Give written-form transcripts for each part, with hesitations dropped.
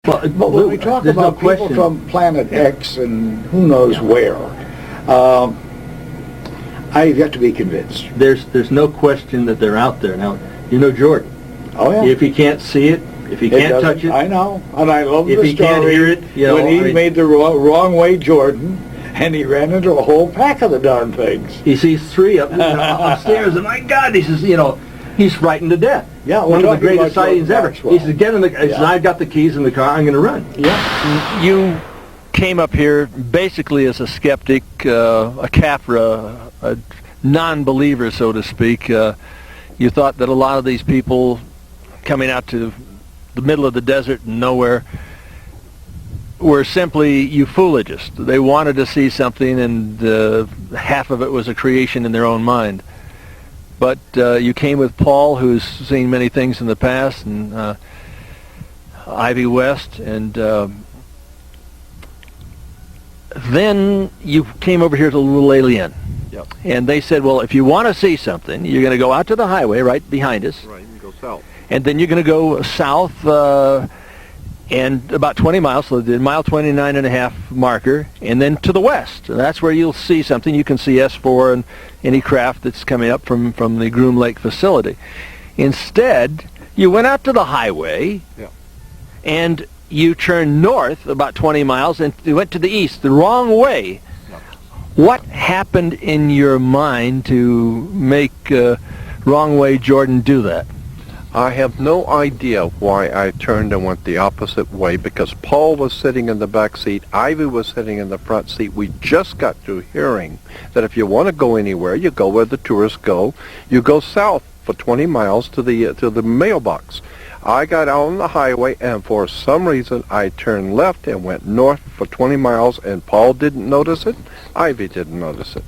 But when we talk about people from Planet X and who knows where, I've yet to be convinced. There's no question that they're out there. Now, you know Jordan. Oh, yeah. If he can't see it, if he can't touch it. I know. And I love the story. If he can't hear it, when he made the wrong way Jordan, and he ran into a whole pack of the darn things. He sees three upstairs, and my God, he says, he's frightened to death. Yeah, one of the greatest sightings ever. Maxwell. He says, "Get in the." He says, "I've got the keys in the car. I'm going to run." Yeah. You came up here basically as a skeptic, a Cathra, a non-believer, so to speak. You thought that a lot of these people coming out to the middle of the desert and nowhere were simply ufologists. They wanted to see something, and half of it was a creation in their own mind. But you came with Paul, who's seen many things in the past, and Ivy West, and then you came over here to Lil Aleinn. Yep. And they said, well, if you want to see something, you're going to go out to the highway right behind us. Right, and go south. And then you're going to go south and about 20 miles, so the mile 29 and a half marker, and then to the west. And that's where you'll see something. You can see S4 and any craft that's coming up from the Groom Lake facility. Instead, you went out to the highway, and you turned north about 20 miles, and you went to the east, the wrong way. What happened in your mind to make Wrong Way Jordan do that? I have no idea why I turned and went the opposite way, because Paul was sitting in the back seat, Ivy was sitting in the front seat. We just got through hearing that if you want to go anywhere, you go where the tourists go. You go south for 20 miles to the mailbox. I got out on the highway, and for some reason I turned left and went north for 20 miles, and Paul didn't notice it. Ivy didn't notice it.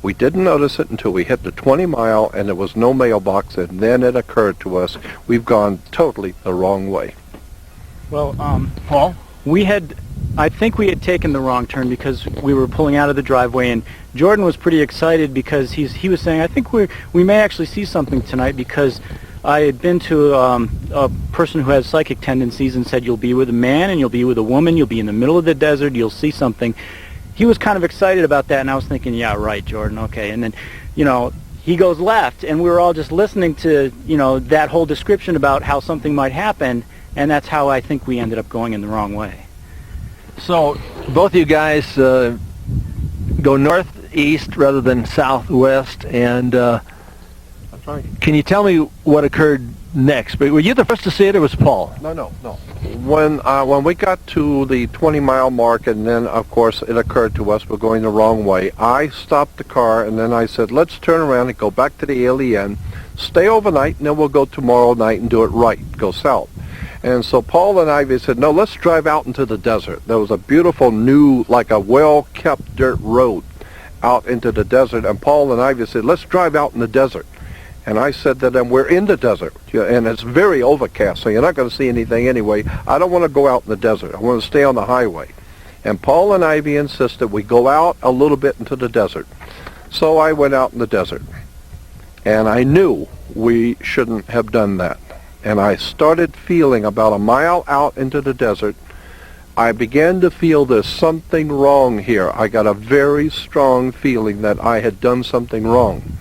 We didn't notice it until we hit the 20 mile, and there was no mailbox, and then it occurred to us we've gone totally the wrong way. Well, Paul, I think we had taken the wrong turn because we were pulling out of the driveway, and Jordan was pretty excited because he was saying, I think we may actually see something tonight, because I had been to a person who has psychic tendencies and said, you'll be with a man and you'll be with a woman, you'll be in the middle of the desert, you'll see something. He was kind of excited about that, and I was thinking, yeah, right, Jordan, okay. And then, he goes left, and we were all just listening to, that whole description about how something might happen, and that's how I think we ended up going in the wrong way. So both of you guys go northeast rather than southwest, and That's right. Can you tell me what occurred next? But were you the first to see it, or was Paul? No. When we got to the 20-mile mark, and then, of course, it occurred to us we're going the wrong way, I stopped the car, and then I said, let's turn around and go back to the Aleinn, stay overnight, and then we'll go tomorrow night and do it right, go south. And so Paul and Ivy said, no, let's drive out into the desert. There was a beautiful new, like a well-kept dirt road out into the desert, and Paul and Ivy said, let's drive out in the desert. And I said to them, we're in the desert, and it's very overcast, so you're not going to see anything anyway. I don't want to go out in the desert. I want to stay on the highway. And Paul and Ivy insisted we go out a little bit into the desert. So I went out in the desert. And I knew we shouldn't have done that. And I started feeling about a mile out into the desert, I began to feel there's something wrong here. I got a very strong feeling that I had done something wrong.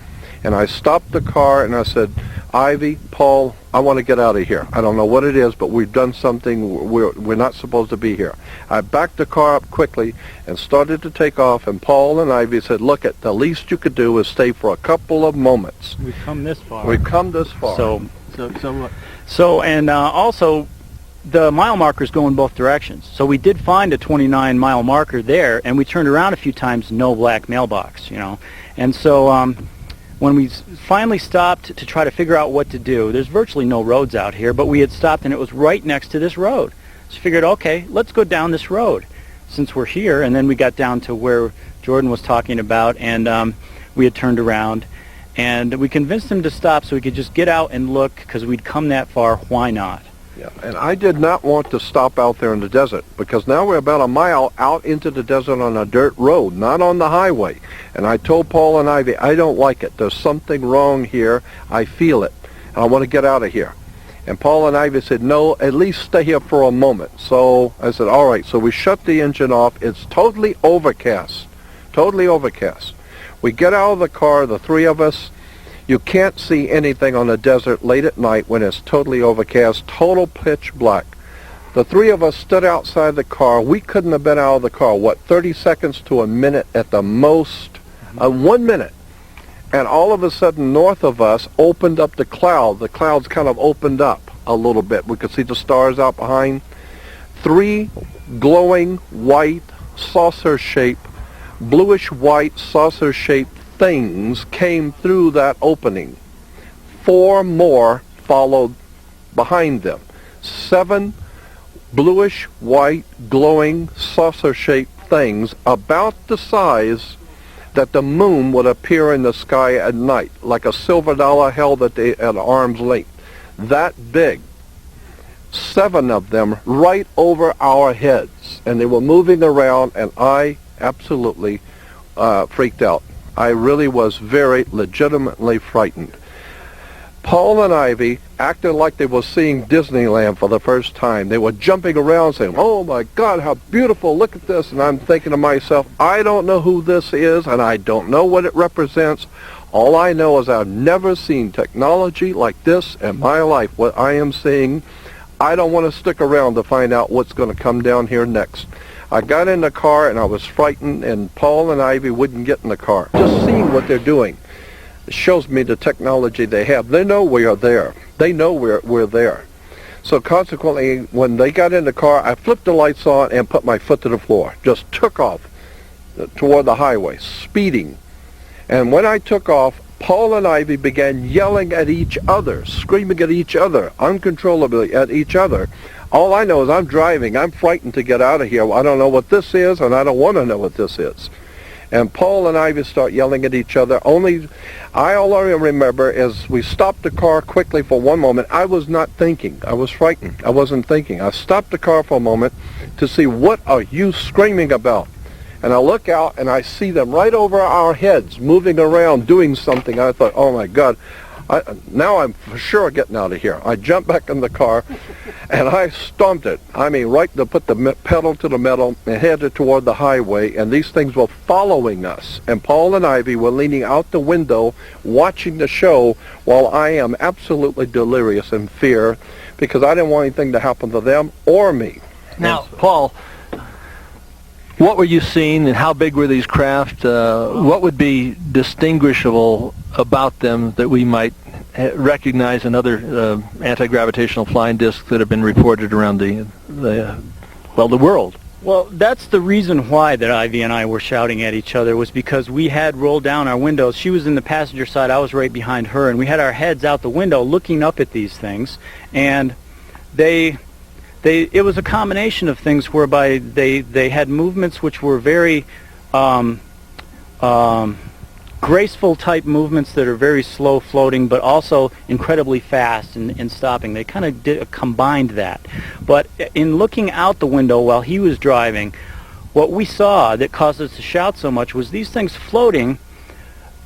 And I stopped the car and I said, Ivy, Paul, I want to get out of here. I don't know what it is, but we've done something. We're not supposed to be here. I backed the car up quickly and started to take off, and Paul and Ivy said, look, the least you could do is stay for a couple of moments. We've come this far. We've come this far. Also, the mile markers go in both directions. So we did find a 29-mile marker there, and we turned around a few times, no black mailbox, And so when we finally stopped to try to figure out what to do, there's virtually no roads out here, but we had stopped, and it was right next to this road. So we figured, okay, let's go down this road since we're here. And then we got down to where Jordan was talking about, and we had turned around. And we convinced him to stop so we could just get out and look, because we'd come that far. Why not? Yeah, and I did not want to stop out there in the desert, because now we're about a mile out into the desert on a dirt road, not on the highway. And I told Paul and Ivy, I don't like it. There's something wrong here. I feel it. And I want to get out of here. And Paul and Ivy said, no, at least stay here for a moment. So I said, all right. So we shut the engine off. It's totally overcast. Totally overcast. We get out of the car, the three of us. You can't see anything on the desert late at night when it's totally overcast, total pitch black. The three of us stood outside the car. We couldn't have been out of the car, 30 seconds to a minute at the most, 1 minute. And all of a sudden, north of us, opened up the cloud. The clouds kind of opened up a little bit. We could see the stars out behind. 3 glowing white, saucer-shaped, bluish-white, saucer-shaped things came through that opening. 4 more followed behind them. 7 bluish-white, glowing, saucer-shaped things about the size that the moon would appear in the sky at night, like a silver dollar held at arm's length. That big. 7 of them right over our heads. And they were moving around, and I absolutely freaked out. I really was very legitimately frightened. Paul and Ivy acted like they were seeing Disneyland for the first time. They were jumping around saying, oh my God, how beautiful, look at this. And I'm thinking to myself, I don't know who this is, and I don't know what it represents. All I know is I've never seen technology like this in my life. What I am seeing, I don't want to stick around to find out what's going to come down here next. I got in the car and I was frightened, and Paul and Ivy wouldn't get in the car. Just seeing what they're doing shows me the technology they have. They know we are there. They know we're there. So consequently, when they got in the car, I flipped the lights on and put my foot to the floor. Just took off toward the highway, speeding. And when I took off, Paul and Ivy began yelling at each other, screaming at each other, uncontrollably at each other. All I know is I'm driving. I'm frightened to get out of here. I don't know what this is, and I don't want to know what this is. And Paul and Ivy start yelling at each other. All I remember is we stopped the car quickly for one moment. I was not thinking. I was frightened. I wasn't thinking. I stopped the car for a moment to see, what are you screaming about? And I look out and I see them right over our heads, moving around, doing something. I thought, oh my God, now I'm for sure getting out of here. I jumped back in the car and I stomped it. I mean, right to put the pedal to the metal and headed toward the highway, and these things were following us. And Paul and Ivy were leaning out the window watching the show while I am absolutely delirious in fear because I didn't want anything to happen to them or me. Now, Paul, what were you seeing, and how big were these craft? What would be distinguishable about them that we might recognize in other anti-gravitational flying discs that have been reported around the world? Well, that's the reason why that Ivy and I were shouting at each other, was because we had rolled down our windows. She was in the passenger side, I was right behind her, and we had our heads out the window looking up at these things, and it was a combination of things whereby they had movements which were very graceful type movements that are very slow floating, but also incredibly fast in stopping. They kind of combined that. But in looking out the window while he was driving, what we saw that caused us to shout so much was these things floating,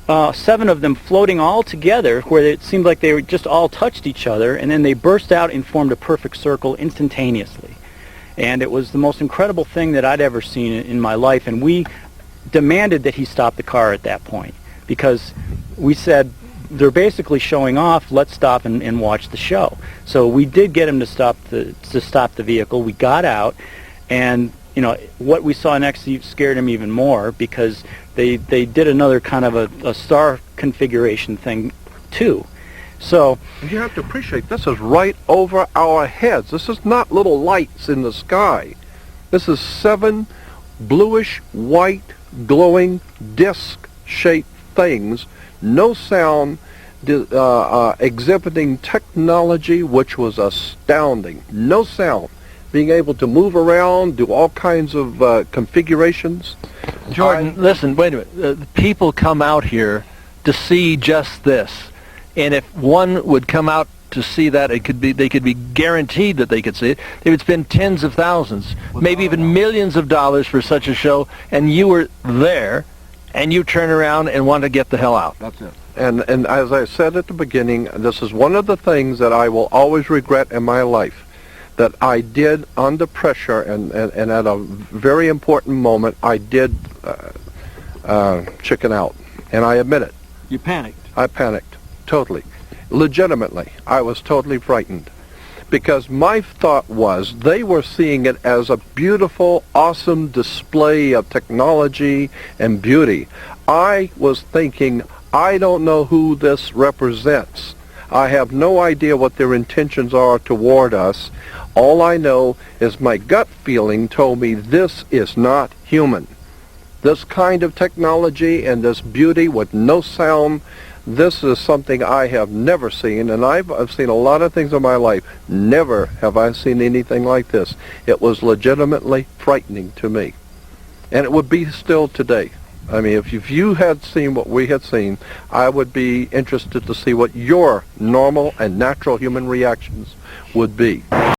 7 of them floating all together, where it seemed like they were just all touched each other, and then they burst out and formed a perfect circle instantaneously. And it was the most incredible thing that I'd ever seen in my life, and we demanded that he stop the car at that point, because we said, they're basically showing off, let's stop and watch the show. So we did get him to stop the vehicle. We got out, and what we saw next scared him even more, because they did another kind of a star configuration thing too. So you have to appreciate, this is right over our heads. This is not little lights in the sky. This is 7 bluish white glowing disc-shaped things, no sound, exhibiting technology which was astounding. No sound, being able to move around, do all kinds of configurations. Jordan, listen, wait a minute. People come out here to see just this, and if one would come out to see that, they could be guaranteed that they could see it. They would spend tens of thousands, maybe even millions of dollars for such a show, and you were there, and you turn around and want to get the hell out. That's it. And as I said at the beginning, this is one of the things that I will always regret in my life, that I did under pressure and at a very important moment, I did chicken out. And I admit it. You panicked. I panicked, totally. Legitimately, I was totally frightened. Because my thought was they were seeing it as a beautiful, awesome display of technology and beauty. I was thinking, I don't know who this represents. I have no idea what their intentions are toward us. All I know is my gut feeling told me this is not human. This kind of technology and this beauty with no sound, this is something I have never seen, and I've seen a lot of things in my life. Never have I seen anything like this. It was legitimately frightening to me. And it would be still today. I mean, if you had seen what we had seen, I would be interested to see what your normal and natural human reactions would be.